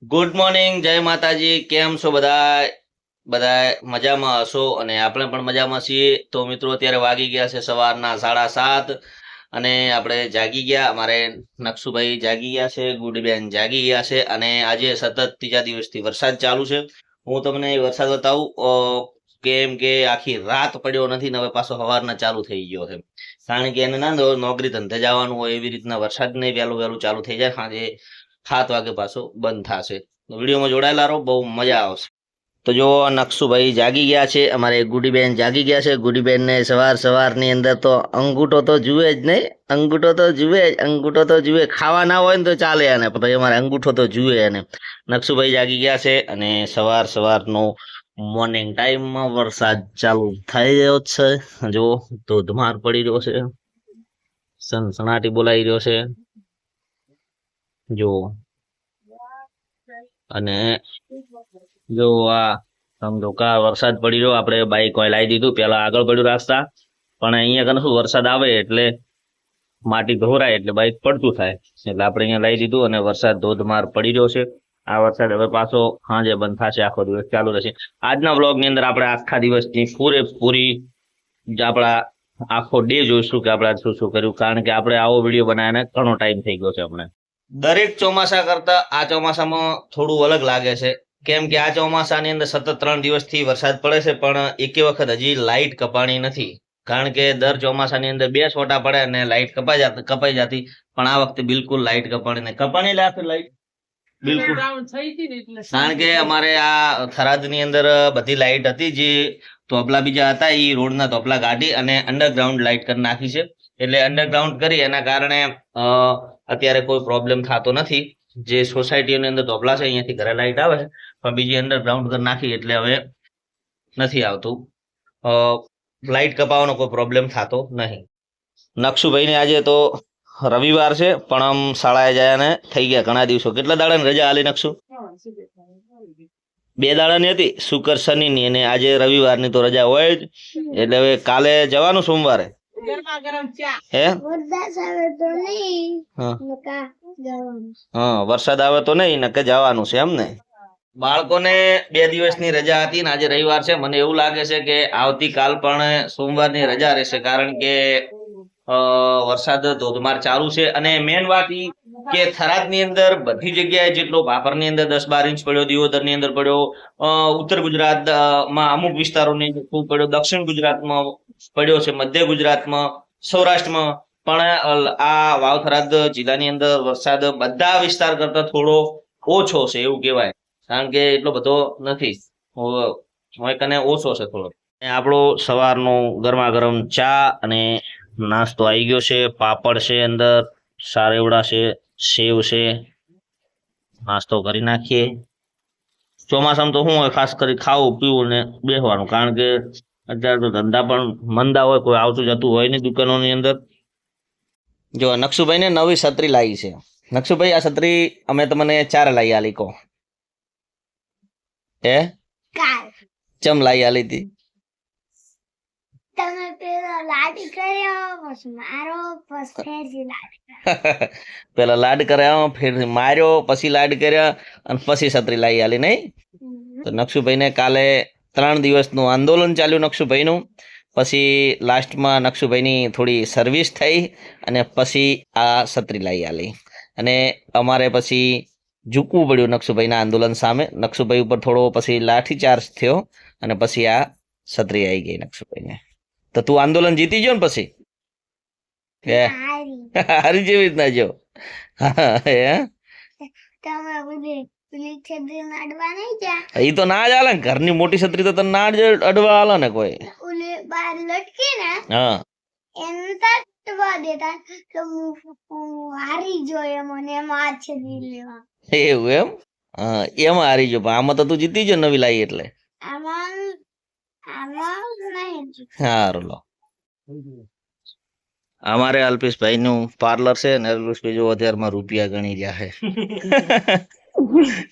Good morning, જય માતાજી. કેમ છો બધા? બધા મજામાં હશો અને આપણે પણ મજામાં છીએ. તો મિત્રો અત્યારે વાગી ગયા છે સવારના 7:30 અને આપણે જાગી ગયા. અમારે નકશુભાઈ જાગી ગયા છે, ગુડીબેન જાગી ગયા છે અને આજે સતત ત્રીજા દિવસથી વરસાદ ચાલુ છે. હું તમને એ વરસાદ બતાવું કેમ કે આખી રાત પડ્યો નથી ને હવે પાછો સવારના ચાલુ થઈ ગયો છે. કારણ કે એને ના નોકરી ધંધે જવાનું હોય એવી રીતના વરસાદ નહીં વહેલું વહેલું ચાલુ થઈ જાય. સાંજે 7 વાગે પાછો બંધ થશે. વિડીયોમાં જોડાયેલા રહો, બહુ મજા આવશે. તો જો નકશુભાઈ જાગી ગયા છે, અમારે ગુડીબેન જાગી ગયા છે. ગુડીબેનને સવારની અંદર તો અંગૂઠો તો જુએ જ નહીં, અંગૂઠો તો જુએ જ, અંગૂઠો તો જુએ. ખાવા ના હોય ને તો ચાલે એને, પણ ભાઈ અમારે અંગૂઠો તો જુએ એને. નકશુભાઈ જાગી ગયા છે અને સવારનો મોર્નિંગ ટાઈમમાં વરસાદ ચાલુ થઈ રહ્યો છે. જો ધોધમાર પડી રહ્યો છે, સનસનાટી બોલાઈ રહ્યો છે. જો અને જો આ સમજો કા વરસાદ પડી રહ્યો, આપણે બાઈક કોઈ લાવી દીધું, પેલા આગળ પડ્યું રાસ્તા, પણ અહીંયા કને શું વરસાદ આવે એટલે માટી ધોરાય એટલે બાઈક પડતું થાય, એટલે આપણે અહીંયા લાવી દીધું અને વરસાદ ધોધમાર પડી રહ્યો છે. આ વરસાદ હવે પાછો સાંજે બંધ થશે, આખો દિવસ ચાલુ રહેશે. આજના બ્લોગ ની અંદર આપણે આખા દિવસની પૂરેપૂરી આપણા આખો ડે જોઈશું કે આપણે શું શું કર્યું, કારણ કે આપણે આવો વિડીયો બનાવીને ઘણો ટાઈમ થઈ ગયો છે અમને. દરેક ચોમાસા કરતા આ ચોમાસામાં થોડું અલગ લાગે છે, કેમ કે આ ચોમાસાની અંદર સતત 3 દિવસથી વરસાદ પડે છે, પણ એકે વખત હજી લાઇટ કપાણી નથી. કારણ કે દર ચોમાસાની અંદર 2 છોટા પડે અને લાઇટ કપાઈ જતી, પણ આ વખતે બિલકુલ લાઇટ કપાણી લાગે લાઇટ બિલકુલ. કારણ કે અમારે આ થરાદની અંદર બધી લાઇટ હતી, જે તોપલા બીજા હતા એ રોડના તોપલા કાઢી અને અંડરગ્રાઉન્ડ લાઇટ કરી નાખી છે. એટલે અંડરગ્રાઉન્ડ કરી એના કારણે અત્યારે કોઈ પ્રોબ્લેમ થતો નથી. જે સોસાયટીની અંદર તોપલા છે અહીંયાથી ઘરે લાઇટ આવે છે, પણ બીજી અંડરગ્રાઉન્ડ કરી નાખી એટલે હવે નથી આવતું. લાઇટ કપાવાનો કોઈ પ્રોબ્લેમ થતો નહીં. નકશુભાઈને આજે તો રવિવાર છે, પણ આમ શાળાએ જાય ને થઈ ગયા ઘણા દિવસો. કેટલા દાડાની રજા આલી નકશુ? 2 દાડાની હતી, શુક્ર શનિની, અને આજે રવિવારની તો રજા હોય જ. એટલે હવે કાલે જવાનું સોમવારે. હે હા, વરસાદ આવે તો નહીં નકે જવાનું છે એમ ને. બાળકોને 2 દિવસની રજા હતી ને આજે રવિવાર છે. મને એવું લાગે છે કે આવતીકાલ પણ સોમવારની રજા રહેશે, કારણ કે વરસાદ ધોધમાર ચાલુ છે. અને મેન વાત ઈ કે થરાદની અંદર બધી જગ્યાએ જેટલો ભાભરની અંદર 10-12 ઇંચ પડ્યો, દિયોદરની અંદર પડ્યો, ઉત્તર ગુજરાતમાં અમુક વિસ્તારોની અંદર ખૂબ પડ્યો, દક્ષિણ ગુજરાતમાં પડ્યો છે, મધ્ય ગુજરાતમાં, સૌરાષ્ટ્રમાં પણ આ વાવ થરાદ જિલ્લાની અંદર વરસાદ બધા વિસ્તાર કરતા થોડો ઓછો છે એવું કહેવાય, કારણ કે એટલો બધો નથી, કને ઓછો છે થોડો. આપણો સવારનો ગરમા ગરમ ચા અને નાસ્તો આવી ગયો છે. પાપડ છે અંદર, સારેવડા છે, સેવ છે. નાસ્તો કરી નાખીએ. ચોમાસામાં તો શું હોય, ખાસ કરી ખાવું પીવું ને બેસવાનું, કારણ કે અત્યારે તો ધંધા પણ મંદા હોય, કોઈ આવતું જતું હોય નહીં દુકાનોની અંદર. જો નકશુભાઈ ને નવી છત્રી લાવી છે. નકશુભાઈ, આ છત્રી અમે તમને 4 લાવી આલી, કહો હે ચમ લાવી આલી હતી? તમે પેલા લાડ કર્યો પછી મારો પછી પેલા લાડ કર્યા, ફેર માર્યો, પછી લાડ કર્યા અને પછી છત્રી લાવી આલી નહીં? તો નકશુભાઈ ને કાલે 3 દિવસનું આંદોલન ચાલ્યું નકશુભાઈનું. પછી લાસ્ટમાં નકશુભાઈની થોડી સર્વિસ થઈ અને પછી આ છત્રી લાવી આલી. અને અમારે પછી ઝૂકવું પડ્યું નકશુભાઈના આંદોલન સામે. નકશુભાઈ ઉપર થોડો પછી લાઠીચાર્જ થયો અને પછી આ છત્રી આવી ગઈ નકશુભાઈને. તો તું આંદોલન જીતી ગયો ને પછી? હારી જેવી રીતના જો એ તો ના જ હાલે ને, ઘરની મોટી છત્રી તો તને ના જ અડવા હાલે ને કોઈ. હા, એવું એમ? હા, એમાં હારી ગયો, પણ આમાં તો તું જીતી ગયો નવી લાવી એટલે. સારું લો. અમારે અલ્પેશભાઈ નું પાર્લર છે ને, અલ્પેશભાઈ જો 1000 રૂપિયા ગણી રહ્યા છે.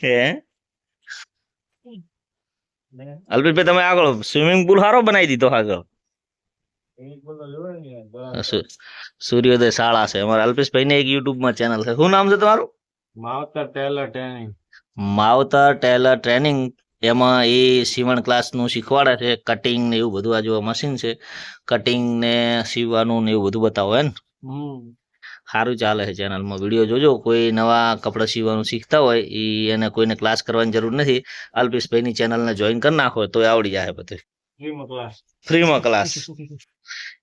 હે અલ્પેશભાઈ, તમે આગળ સ્વિમિંગ પુલ સારો બનાવી દીધો આગળ. સૂર્યોદય શાળા છે અમારા અલ્પેશભાઈ ને, એક યુટ્યુબ માં ચેનલ છે. શું નામ છે તમારું? માવતર ટેલર ટ્રેનિંગ. માવતર ટેલર ટ્રેનિંગ, એમાં એ સીવણ ક્લાસનું શીખવાડે છે, કટિંગ ને એવું બધું. આ જો મશીન છે, કટિંગ ને સીવવાનું ને એવું બધું બતાવો ને. સારું ચાલે છે ચેનલમાં. વિડીયો જોજો. કોઈ નવા કપડાં સીવવાનું શીખતા હોય એને કોઈને ક્લાસ કરવાની જરૂર નથી. અલ્પેશભાઈની ચેનલને જોઈન કરી નાખો તો આવડી જાય બધું ફ્રીમાં ક્લાસ.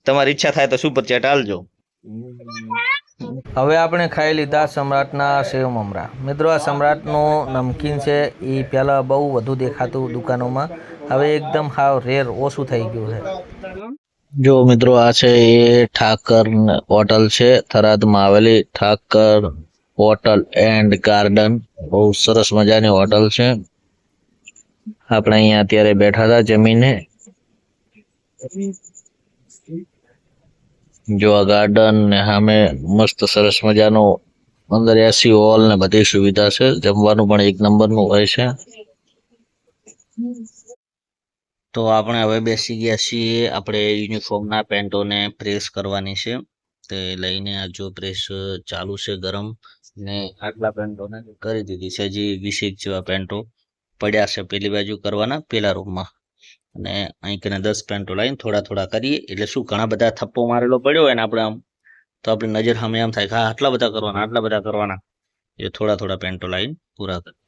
તમારી ઈચ્છા થાય તો સુપર ચેટ આલજો. હવે આપણે ખાઈ લીધા સમ્રાટના સેવ મમરા. મિત્રો, આ સમ્રાટનું નમકીન છે એ પહેલાં બહુ વધુ દેખાતું દુકાનોમાં, હવે એકદમ હાવ રેર ઓછું થઈ ગયું છે. જો મિત્રો, આ છે એ ઠાકર હોટલ છે, થરાદમાં આવેલી ઠાકર હોટલ એન્ડ ગાર્ડન. બહુ સરસ મજાની હોટલ છે. આપણે અહીંયા અત્યારે બેઠા હતા જમીને. જો આ ગાર્ડન ને સામે મસ્ત સરસ મજાનો અંદર એસી હોલ ને બધી સુવિધા છે. જમવાનું પણ એક નંબરનું હોય છે. તો આપણે હવે બેસી ગયા છીએ. આપણે યુનિફોર્મના પેન્ટોને પ્રેસ કરવાની છે, તે લઈને આ જો પ્રેસ ચાલુ છે ગરમ, ને આટલા પેન્ટોને કરી દીધી છે. હજી 20 જેવા પેન્ટો પડ્યા છે પેલી બાજુ કરવાના, પેલા રૂમમાં. અને અહીં કને 10 પેન્ટો લાવીને થોડા થોડા કરીએ, એટલે શું ઘણા બધા થપ્પો મારેલો પડ્યો હોય ને આપણે આમ, તો આપણી નજર સામે એમ થાય કે હા આટલા બધા કરવાના, આટલા બધા કરવાના. એ થોડા થોડા પેન્ટો લાવીને પૂરા કરી.